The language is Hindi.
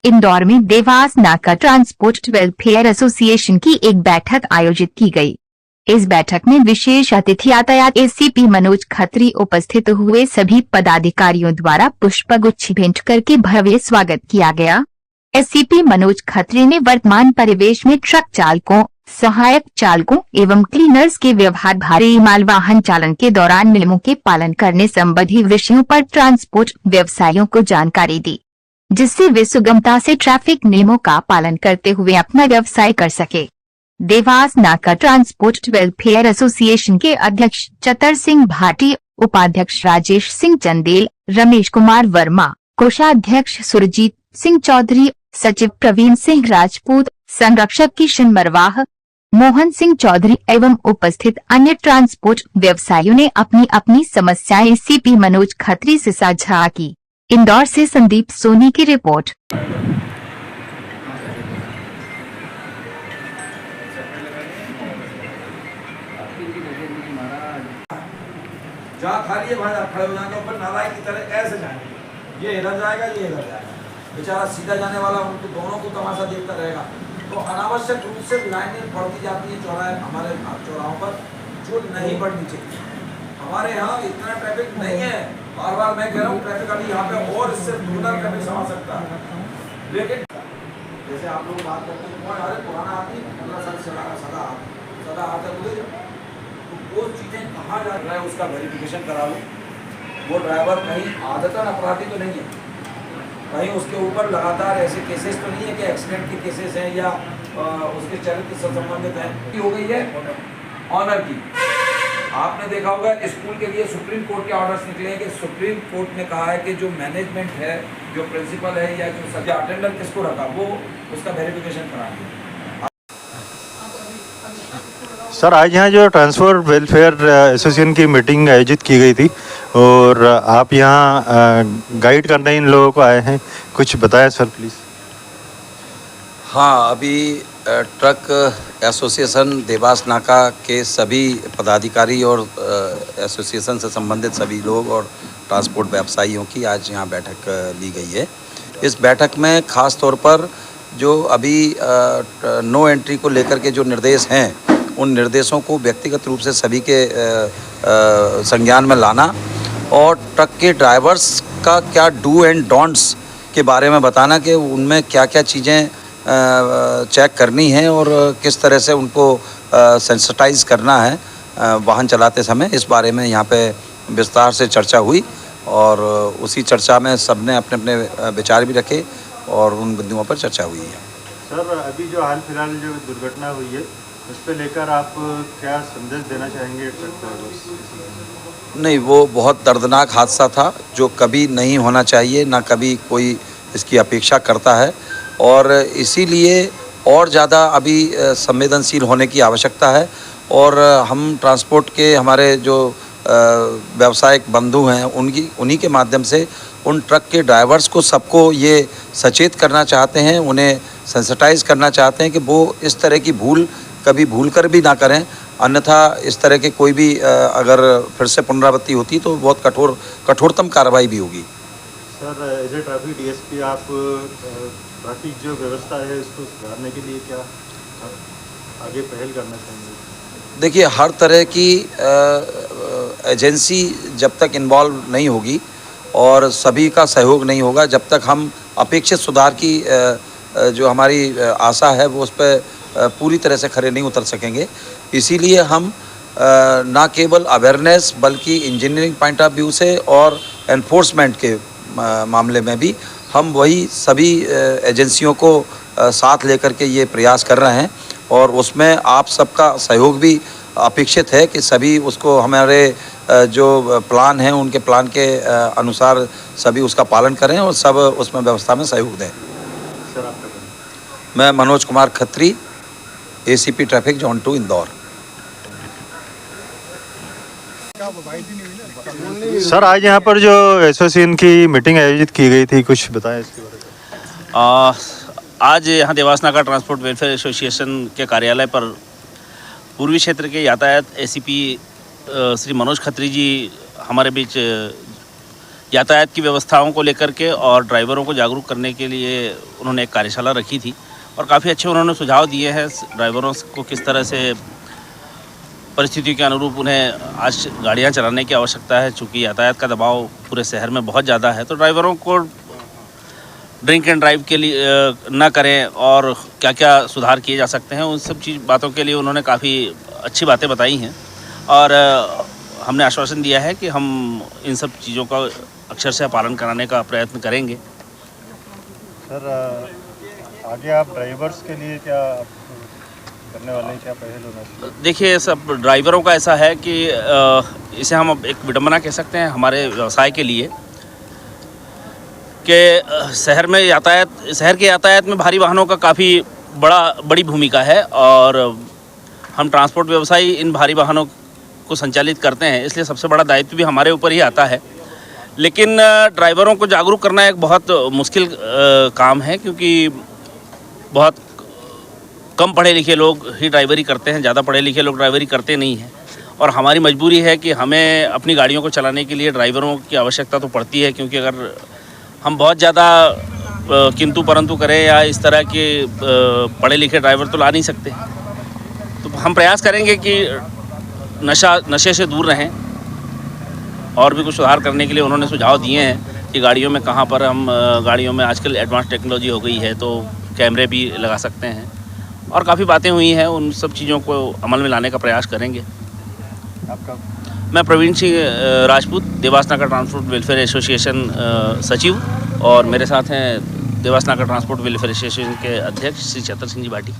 इंदौर में देवास नाका ट्रांसपोर्ट वेलफेयर एसोसिएशन की एक बैठक आयोजित की गई। इस बैठक में विशेष अतिथि यातायात एसीपी मनोज खत्री उपस्थित हुए। सभी पदाधिकारियों द्वारा पुष्पगुच्छ भेंट करके भव्य स्वागत किया गया। एसीपी मनोज खत्री ने वर्तमान परिवेश में ट्रक चालकों, सहायक चालकों एवं क्लीनर्स के व्यवहार, भारी माल वाहन चालन के दौरान नियमों के पालन करने संबंधी विषयों पर ट्रांसपोर्ट व्यवसायियों को जानकारी दी, जिससे वे सुगमता से ट्रैफिक नियमों का पालन करते हुए अपना व्यवसाय कर सके। देवास नाका ट्रांसपोर्ट वेलफेयर एसोसिएशन के अध्यक्ष चतर सिंह भाटी, उपाध्यक्ष राजेश सिंह चंदेल, रमेश कुमार वर्मा, कोषाध्यक्ष सुरजीत सिंह चौधरी, सचिव प्रवीण सिंह राजपूत, संरक्षक किशन मरवाह, मोहन सिंह चौधरी एवं उपस्थित अन्य ट्रांसपोर्ट व्यवसायियों ने अपनी अपनी समस्याएं एसीपी मनोज खत्री से साझा की। इंदौर से संदीप सोनी की रिपोर्ट। जहाँ खाली है वहाँ खड़े हो जाएंगे, ऊपर नालायक की तरह ऐसे जाएंगे, ये इधर जाएगा, ये इधर जाएगा, बेचारा सीधा जाने वाला उनको दोनों को तमाशा देखता रहेगा। तो अनावश्यक रूप से लाइनें बढ़ती जाती हैं चौराहे, हमारे चौराहों पर, जो नहीं बढ़नी चाहिए। हमारे यहाँ इतना ट्रैफिक नहीं है, बार बार मैं कह रहा हूँ, ट्रैफिक अभी यहाँ पे और इससे दुगना ट्रैफिक समा सकता है। लेकिन जैसे आप लोग बात करते हैं, अरे पुराना आदमी 15 साल सदा आता बोले, वो चीज़ें कहाँ जा रहा है उसका वेरिफिकेशन करा लो। वो ड्राइवर कहीं आदतन अपराधी तो नहीं है, कहीं उसके ऊपर लगातार ऐसे केसेस तो नहीं है कि एक्सीडेंट के केसेस हैं या उसके चरित्र से संबंधित हैं। हो गई है ऑनर की, आपने देखा होगा स्कूल के लिए सुप्रीम कोर्ट के ऑर्डर्स निकले हैं कि सुप्रीम कोर्ट ने कहा है कि जो मैनेजमेंट है, जो प्रिंसिपल है या जो सजा अटेंडर किसको रखा, वो उसका वेरिफिकेशन कराएंगे। सर, आज यहाँ जो ट्रांसपोर्ट वेलफेयर एसोसिएशन की मीटिंग आयोजित की गई थी और आप यहाँ गाइड करने इन लोगों को आए हैं, कुछ बताएं सर प्लीज़। हाँ, अभी ट्रक एसोसिएशन देवास नाका के सभी पदाधिकारी और एसोसिएशन से संबंधित सभी लोग और ट्रांसपोर्ट व्यवसायियों की आज यहाँ बैठक ली गई है। इस बैठक में ख़ास तौर पर जो अभी नो एंट्री को लेकर के जो निर्देश हैं, उन निर्देशों को व्यक्तिगत रूप से सभी के संज्ञान में लाना और ट्रक के ड्राइवर्स का क्या डू एंड डोंट्स के बारे में बताना कि उनमें क्या क्या चीज़ें चेक करनी है और किस तरह से उनको सेंसिटाइज करना है वाहन चलाते समय। इस बारे में यहाँ पे विस्तार से चर्चा हुई और उसी चर्चा में सबने अपने अपने विचार भी रखे और उन बिंदुओं पर चर्चा हुई है। सर, अभी जो हाल फिलहाल जो दुर्घटना हुई है उस पर लेकर आप क्या संदेश देना चाहेंगे ट्रक ड्राइवर्स? नहीं, वो बहुत दर्दनाक हादसा था जो कभी नहीं होना चाहिए, ना कभी कोई इसकी अपेक्षा करता है और इसीलिए और ज़्यादा अभी संवेदनशील होने की आवश्यकता है। और हम ट्रांसपोर्ट के हमारे जो व्यावसायिक बंधु हैं उन्हीं के माध्यम से उन ट्रक के ड्राइवर्स को सबको ये सचेत करना चाहते हैं, उन्हें सेंसिटाइज करना चाहते हैं कि वो इस तरह की भूल कभी भूल कर भी ना करें, अन्यथा इस तरह के कोई भी अगर फिर से पुनरावृत्ति होती तो बहुत कठोरतम कार्रवाई भी होगी। Sir, as a traffic DSP आप ट्रैफिक जो व्यवस्था है इसको सुधारने के लिए क्या आगे पहल करना चाहेंगे? देखिए, हर तरह की एजेंसी जब तक इन्वॉल्व नहीं होगी और सभी का सहयोग नहीं होगा, जब तक हम अपेक्षित सुधार की जो हमारी आशा है वो उस पर पूरी तरह से खरे नहीं उतर सकेंगे। इसीलिए हम ना केवल अवेयरनेस बल्कि इंजीनियरिंग पॉइंट ऑफ व्यू से और एनफोर्समेंट के मामले में भी हम वही सभी एजेंसियों को साथ लेकर के ये प्रयास कर रहे हैं और उसमें आप सबका सहयोग भी अपेक्षित है कि सभी उसको हमारे जो प्लान हैं उनके प्लान के अनुसार सभी उसका पालन करें और सब उसमें व्यवस्था में सहयोग दें। सर, आपका मैं Manoj Kumar Khatri, ACP traffic zone 2 Indore. Sir, आज यहाँ पर जो एसोसिएशन की मीटिंग आयोजित की गई थी, कुछ बताएं इसके बारे में। आज यहाँ देवास नाका ट्रांसपोर्ट वेलफेयर एसोसिएशन के कार्यालय पर पूर्वी क्षेत्र के यातायात एसीपी श्री मनोज खत्री जी हमारे बीच यातायात की व्यवस्थाओं को लेकर के और ड्राइवरों को जागरूक करने के लिए उन्होंने एक कार्यशाला रखी थी और काफ़ी अच्छे उन्होंने सुझाव दिए हैं ड्राइवरों को किस तरह से परिस्थितियों के अनुरूप उन्हें आज गाड़ियां चलाने की आवश्यकता है। चूँकि यातायात का दबाव पूरे शहर में बहुत ज़्यादा है तो ड्राइवरों को ड्रिंक एंड ड्राइव के लिए ना करें और क्या क्या सुधार किए जा सकते हैं उन सब बातों के लिए उन्होंने काफ़ी अच्छी बातें बताई हैं और हमने आश्वासन दिया है कि हम इन सब चीज़ों का अक्षरशः पालन कराने का प्रयत्न करेंगे। सर आगे आप ड्राइवर्स के लिए क्या करने वाले हैं, क्या पहल होना चाहिए? देखिए सब ड्राइवरों का ऐसा है कि इसे हम अब एक विडंबना कह सकते हैं हमारे व्यवसाय के लिए कि शहर के यातायात में भारी वाहनों का काफ़ी बड़ी भूमिका है और हम ट्रांसपोर्ट व्यवसायी इन भारी वाहनों को संचालित करते हैं, इसलिए सबसे बड़ा दायित्व भी हमारे ऊपर ही आता है। लेकिन ड्राइवरों को जागरूक करना एक बहुत मुश्किल काम है क्योंकि बहुत कम पढ़े लिखे लोग ही ड्राइवरी करते हैं, ज़्यादा पढ़े लिखे लोग ड्राइवरी करते नहीं हैं और हमारी मजबूरी है कि हमें अपनी गाड़ियों को चलाने के लिए ड्राइवरों की आवश्यकता तो पड़ती है क्योंकि अगर हम बहुत ज़्यादा किंतु परंतु करें या इस तरह के पढ़े लिखे ड्राइवर तो ला नहीं सकते। तो हम प्रयास करेंगे कि नशे से दूर रहें और भी कुछ सुधार करने के लिए उन्होंने सुझाव दिए हैं कि गाड़ियों में कहाँ पर हम गाड़ियों में आजकल एडवांस टेक्नोलॉजी हो गई है तो कैमरे भी लगा सकते हैं और काफ़ी बातें हुई हैं, उन सब चीज़ों को अमल में लाने का प्रयास करेंगे। आपका? मैं प्रवीण सिंह राजपूत, देवास नाका ट्रांसपोर्ट वेलफेयर एसोसिएशन सचिव और मेरे साथ हैं देवास नाका ट्रांसपोर्ट वेलफेयर एसोसिएशन के अध्यक्ष श्री चतर सिंह जी भाटी।